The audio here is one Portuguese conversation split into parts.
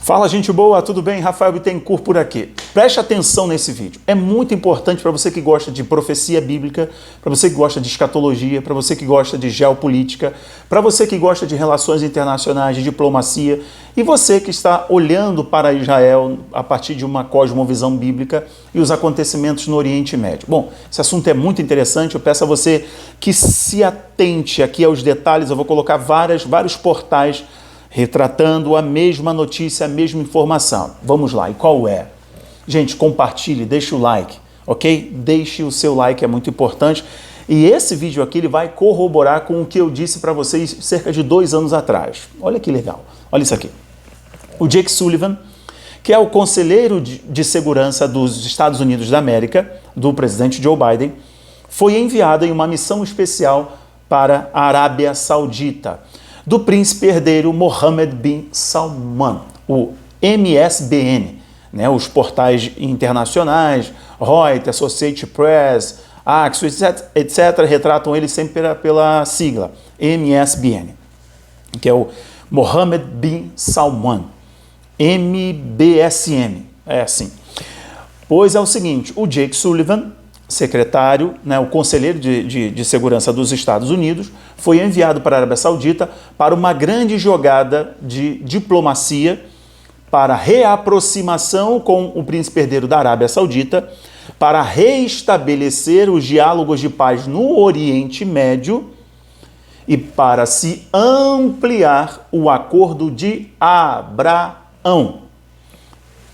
Fala, gente boa, tudo bem? Rafael Bittencourt por aqui. Preste atenção nesse vídeo. É muito importante para você que gosta de profecia bíblica, para você que gosta de escatologia, para você que gosta de geopolítica, para você que gosta de relações internacionais, de diplomacia, e você que está olhando para Israel a partir de uma cosmovisão bíblica e os acontecimentos no Oriente Médio. Bom, esse assunto é muito interessante, eu peço a você que se atente aqui aos detalhes. Eu vou colocar vários portais retratando a mesma notícia, a mesma informação. Vamos lá, e qual é? Gente, compartilhe, deixe o like, ok? Deixe o seu like, é muito importante. E esse vídeo aqui ele vai corroborar com o que eu disse para vocês cerca de 2 anos atrás. Olha que legal, olha isso aqui. O Jake Sullivan, que é o conselheiro de segurança dos Estados Unidos da América, do presidente Joe Biden, foi enviado em uma missão especial para a Arábia Saudita, do príncipe herdeiro Mohammed bin Salman, o MSBN, né, os portais internacionais, Reuters, Associated Press, Axios, etc., retratam ele sempre pela sigla MSBN, que é o Mohammed bin Salman, MBSM, é assim. Pois é o seguinte, o Jake Sullivan, secretário, né, o conselheiro de segurança dos Estados Unidos, foi enviado para a Arábia Saudita para uma grande jogada de diplomacia para reaproximação com o príncipe herdeiro da Arábia Saudita, para reestabelecer os diálogos de paz no Oriente Médio e para se ampliar o acordo de Abraão.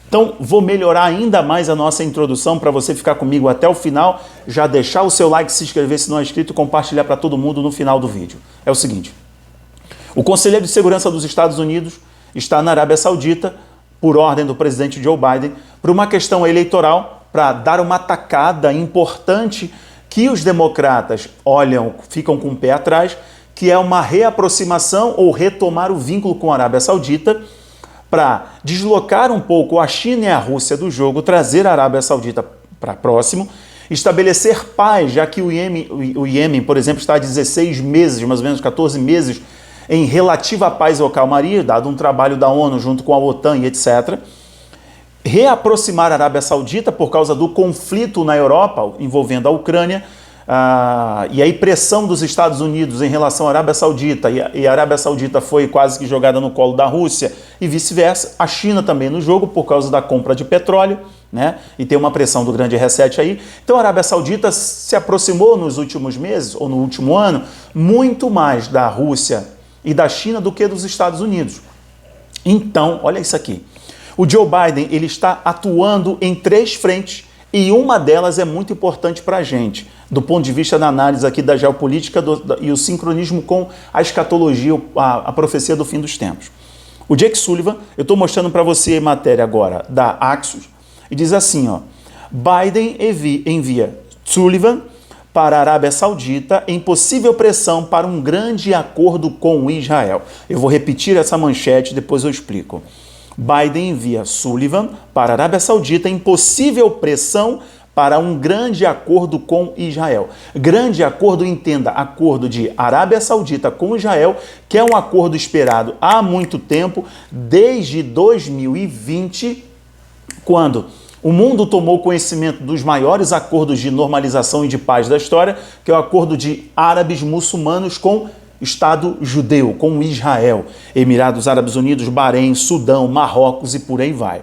Então, vou melhorar ainda mais a nossa introdução para você ficar comigo até o final, já deixar o seu like, se inscrever se não é inscrito e compartilhar para todo mundo no final do vídeo. É o seguinte, o Conselheiro de Segurança dos Estados Unidos está na Arábia Saudita, por ordem do presidente Joe Biden, por uma questão eleitoral, para dar uma tacada importante que os democratas ficam com o pé atrás, que é uma reaproximação ou retomar o vínculo com a Arábia Saudita, para deslocar um pouco a China e a Rússia do jogo, trazer a Arábia Saudita para próximo, estabelecer paz, já que o Iêmen, por exemplo, está há 16 meses, mais ou menos 14 meses, em relativa paz ou calmaria, dado um trabalho da ONU junto com a OTAN e etc. Reaproximar a Arábia Saudita por causa do conflito na Europa envolvendo a Ucrânia, e aí pressão dos Estados Unidos em relação à Arábia Saudita, e a Arábia Saudita foi quase que jogada no colo da Rússia e vice-versa, a China também no jogo por causa da compra de petróleo, né? E tem uma pressão do grande reset aí. Então a Arábia Saudita se aproximou nos últimos meses, ou no último ano, muito mais da Rússia e da China do que dos Estados Unidos. Então, olha isso aqui, o Joe Biden ele está atuando em 3 frentes, e uma delas é muito importante para a gente, do ponto de vista da análise aqui da geopolítica e o sincronismo com a escatologia, a profecia do fim dos tempos. O Jake Sullivan, eu estou mostrando para você a matéria agora da Axios, e diz assim, ó, Biden envia Sullivan para a Arábia Saudita em possível pressão para um grande acordo com Israel. Eu vou repetir essa manchete, depois eu explico. Biden envia Sullivan para a Arábia Saudita em possível pressão para um grande acordo com Israel. Grande acordo, entenda, acordo de Arábia Saudita com Israel, que é um acordo esperado há muito tempo, desde 2020, quando o mundo tomou conhecimento dos maiores acordos de normalização e de paz da história, que é o acordo de árabes muçulmanos com Estado judeu, com Israel, Emirados Árabes Unidos, Bahrein, Sudão, Marrocos e por aí vai.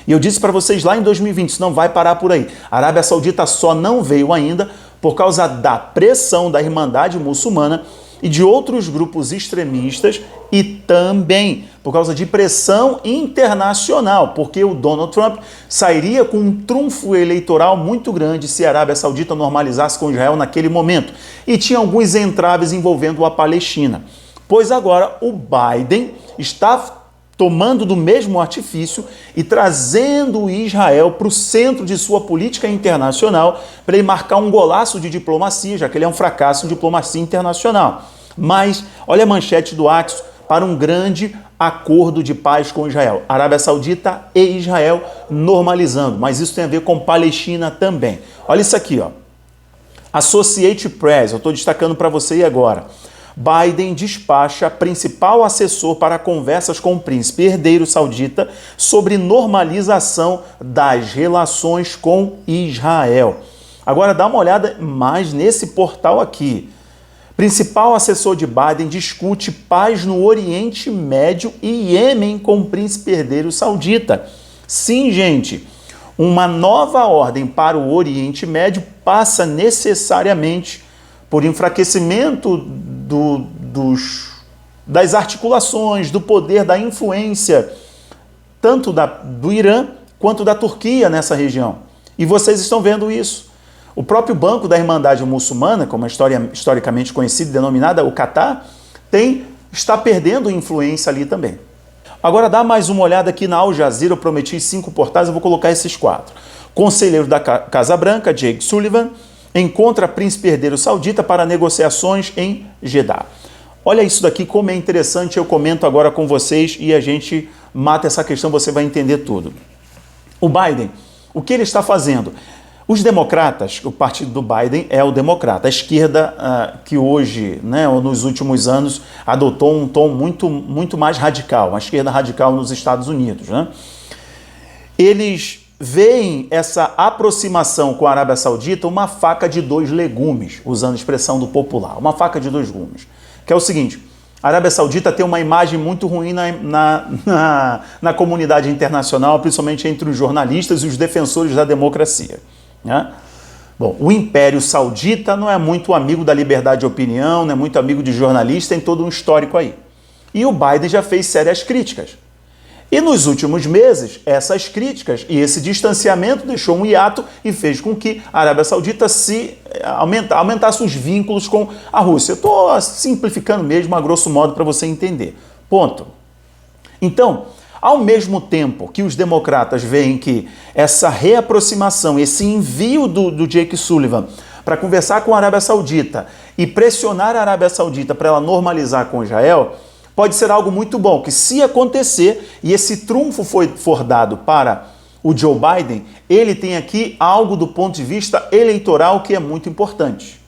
E eu disse para vocês lá em 2020, isso não vai parar por aí. A Arábia Saudita só não veio ainda por causa da pressão da Irmandade Muçulmana e de outros grupos extremistas e também por causa de pressão internacional, porque o Donald Trump sairia com um trunfo eleitoral muito grande se a Arábia Saudita normalizasse com Israel naquele momento. E tinha alguns entraves envolvendo a Palestina. Pois agora o Biden está tomando do mesmo artifício e trazendo Israel para o centro de sua política internacional para ele marcar um golaço de diplomacia, já que ele é um fracasso em diplomacia internacional. Mas olha a manchete do Axios, para um grande acordo de paz com Israel. Arábia Saudita e Israel normalizando, mas isso tem a ver com Palestina também. Olha isso aqui, ó. Associated Press, eu estou destacando para você agora. Biden despacha principal assessor para conversas com o príncipe herdeiro saudita sobre normalização das relações com Israel. Agora dá uma olhada mais nesse portal aqui. Principal assessor de Biden discute paz no Oriente Médio e Iêmen com o príncipe herdeiro saudita. Sim, gente, uma nova ordem para o Oriente Médio passa necessariamente por enfraquecimento das articulações, do poder, da influência, tanto do Irã quanto da Turquia nessa região. E vocês estão vendo isso. O próprio Banco da Irmandade Muçulmana, como é historicamente conhecido e denominada, o Catar, está perdendo influência ali também. Agora dá mais uma olhada aqui na Al Jazeera, eu prometi 5 portais, eu vou colocar esses 4. Conselheiro da Casa Branca, Jake Sullivan, encontra príncipe herdeiro saudita para negociações em Jeddah. Olha isso daqui, como é interessante, eu comento agora com vocês e a gente mata essa questão, você vai entender tudo. O Biden, o que ele está fazendo? Os democratas, o partido do Biden é o democrata, a esquerda que hoje, né, ou nos últimos anos, adotou um tom muito mais radical, a esquerda radical nos Estados Unidos, né? Eles veem essa aproximação com a Arábia Saudita uma faca de 2 legumes, usando a expressão do popular, uma faca de 2 gumes, que é o seguinte: a Arábia Saudita tem uma imagem muito ruim na comunidade internacional, principalmente entre os jornalistas e os defensores da democracia, né? Bom, o Império Saudita não é muito amigo da liberdade de opinião, não é muito amigo de jornalista, tem todo um histórico aí. E o Biden já fez sérias críticas. E nos últimos meses, essas críticas e esse distanciamento deixou um hiato e fez com que a Arábia Saudita aumentasse os vínculos com a Rússia. Eu estou simplificando mesmo, a grosso modo, para você entender. Ponto. Então, ao mesmo tempo que os democratas veem que essa reaproximação, esse envio do Jake Sullivan para conversar com a Arábia Saudita e pressionar a Arábia Saudita para ela normalizar com Israel, pode ser algo muito bom, que se acontecer e esse trunfo for dado para o Joe Biden, ele tem aqui algo do ponto de vista eleitoral que é muito importante.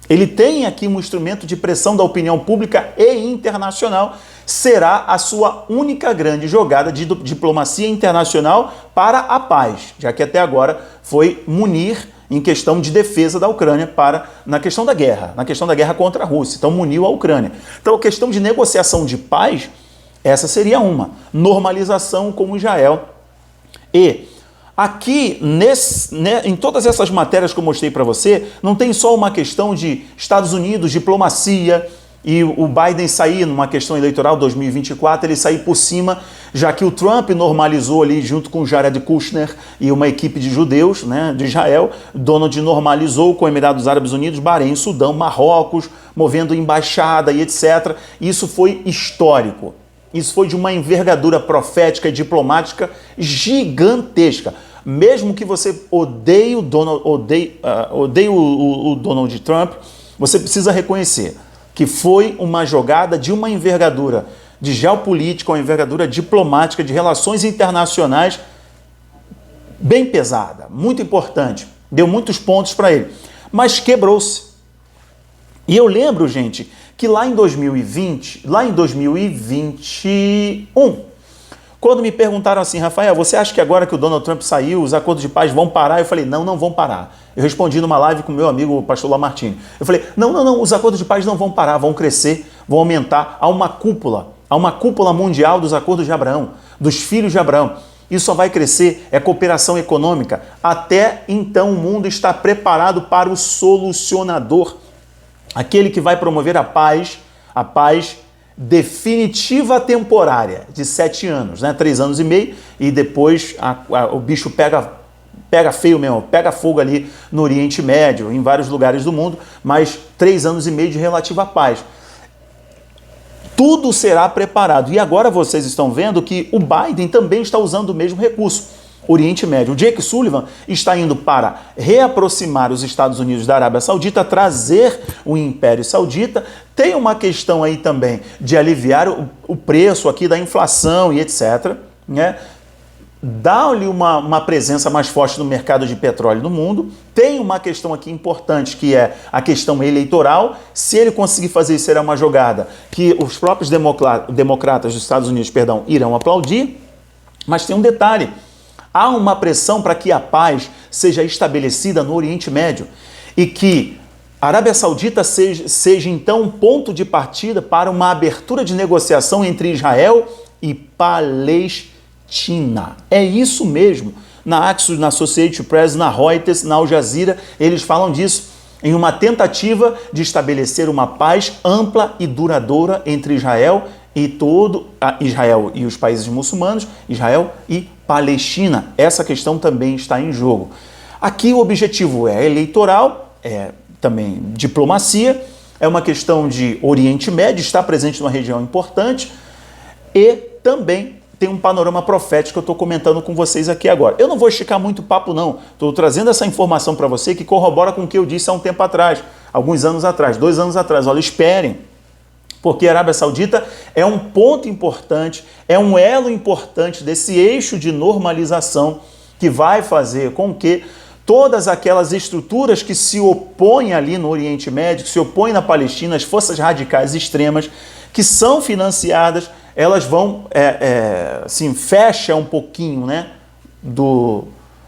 Ele tem aqui um instrumento de pressão da opinião pública e internacional, será a sua única grande jogada de diplomacia internacional para a paz, já que até agora foi munir em questão de defesa da Ucrânia na questão da guerra contra a Rússia. Então muniu a Ucrânia. Então a questão de negociação de paz, essa seria uma. Normalização com Israel. E aqui, em todas essas matérias que eu mostrei para você, não tem só uma questão de Estados Unidos, diplomacia, e o Biden sair numa questão eleitoral 2024, ele sair por cima, já que o Trump normalizou ali junto com Jared Kushner e uma equipe de judeus, né, de Israel. Donald normalizou com Emirados Árabes Unidos, Bahrein, Sudão, Marrocos, movendo embaixada e etc. Isso foi histórico. Isso foi de uma envergadura profética e diplomática gigantesca. Mesmo que você odeie o Donald Trump, você precisa reconhecer que foi uma jogada de uma envergadura de geopolítica, uma envergadura diplomática, de relações internacionais bem pesada, muito importante. Deu muitos pontos para ele, mas quebrou-se. E eu lembro, gente, que lá em 2021, quando me perguntaram assim, Rafael, você acha que agora que o Donald Trump saiu, os acordos de paz vão parar? Eu falei, não vão parar. Eu respondi numa live com o meu amigo, o pastor Lamartine. Eu falei, não, os acordos de paz não vão parar, vão crescer, vão aumentar. Há uma cúpula mundial dos acordos de Abraão, dos filhos de Abraão. Isso só vai crescer, é cooperação econômica. Até então o mundo está preparado para o solucionador, aquele que vai promover a paz definitiva temporária, de 7 anos, né? 3 anos e meio, e depois o bicho pega feio mesmo, pega fogo ali no Oriente Médio, em vários lugares do mundo, mas 3 anos e meio de relativa paz. Tudo será preparado. E agora vocês estão vendo que o Biden também está usando o mesmo recurso. Oriente Médio. O Jake Sullivan está indo para reaproximar os Estados Unidos da Arábia Saudita, trazer o Império Saudita. Tem uma questão aí também de aliviar o preço aqui da inflação e etc., né? dá-lhe uma presença mais forte no mercado de petróleo no mundo. Tem uma questão aqui importante, que é a questão eleitoral. Se ele conseguir fazer isso, será uma jogada que os próprios democratas dos Estados Unidos, irão aplaudir. Mas tem um detalhe: há uma pressão para que a paz seja estabelecida no Oriente Médio e que a Arábia Saudita seja então um ponto de partida para uma abertura de negociação entre Israel e Palestina. É isso mesmo. Na Axios, na Associated Press, na Reuters, na Al Jazeera, eles falam disso, em uma tentativa de estabelecer uma paz ampla e duradoura entre Israel e os países muçulmanos, Israel e Palestina. Essa questão também está em jogo. Aqui o objetivo é eleitoral, é também diplomacia, é uma questão de Oriente Médio, está presente numa região importante e também tem um panorama profético que eu estou comentando com vocês aqui agora. Eu não vou esticar muito papo, não. Estou trazendo essa informação para você que corrobora com o que eu disse há um tempo atrás, alguns anos atrás, 2 anos atrás. Olha, esperem, porque a Arábia Saudita é um ponto importante, é um elo importante desse eixo de normalização que vai fazer com que todas aquelas estruturas que se opõem ali no Oriente Médio, que se opõem na Palestina, as forças radicais extremas, que são financiadas, elas vão, assim, fecha um pouquinho, né,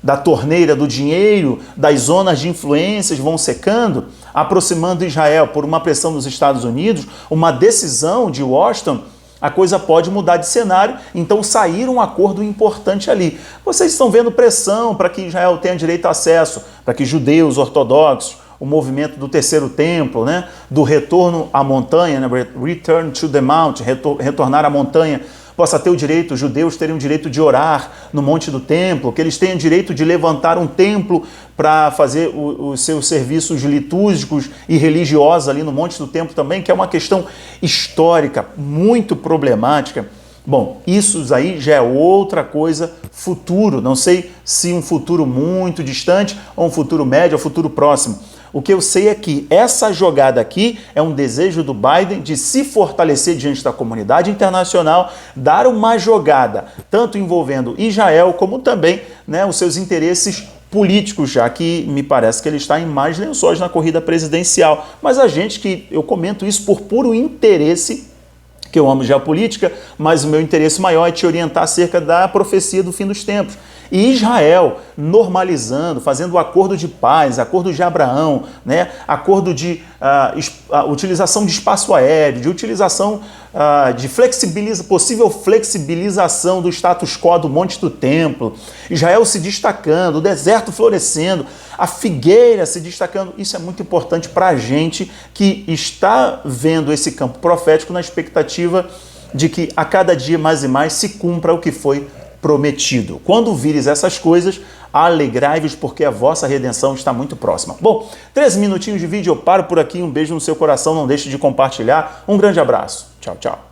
da torneira do dinheiro, das zonas de influências vão secando, aproximando Israel por uma pressão dos Estados Unidos, uma decisão de Washington, a coisa pode mudar de cenário, então sair um acordo importante ali. Vocês estão vendo pressão para que Israel tenha direito a acesso, para que judeus ortodoxos, o movimento do terceiro templo, né, do retorno à montanha, né, return to the mount, retornar à montanha, possa ter o direito, os judeus terem o direito de orar no monte do templo, que eles tenham direito de levantar um templo para fazer os seus serviços litúrgicos e religiosos ali no monte do templo também, que é uma questão histórica muito problemática. Bom, isso aí já é outra coisa, futuro, não sei se um futuro muito distante, ou um futuro médio, ou um futuro próximo. O que eu sei é que essa jogada aqui é um desejo do Biden de se fortalecer diante da comunidade internacional, dar uma jogada, tanto envolvendo Israel, como também, né, os seus interesses políticos, já que me parece que ele está em mais lençóis na corrida presidencial. Mas eu comento isso por puro interesse, que eu amo geopolítica, mas o meu interesse maior é te orientar acerca da profecia do fim dos tempos. E Israel normalizando, fazendo o acordo de paz, acordo de Abraão, né? Acordo de utilização de espaço aéreo, de utilização de possível flexibilização do status quo do Monte do Templo, Israel se destacando, o deserto florescendo, a figueira se destacando. Isso é muito importante para a gente que está vendo esse campo profético na expectativa de que a cada dia mais e mais se cumpra o que foi prometido. Quando vires essas coisas, alegrai-vos, porque a vossa redenção está muito próxima. Bom, 13 minutinhos de vídeo, eu paro por aqui. Um beijo no seu coração, não deixe de compartilhar. Um grande abraço. Tchau, tchau.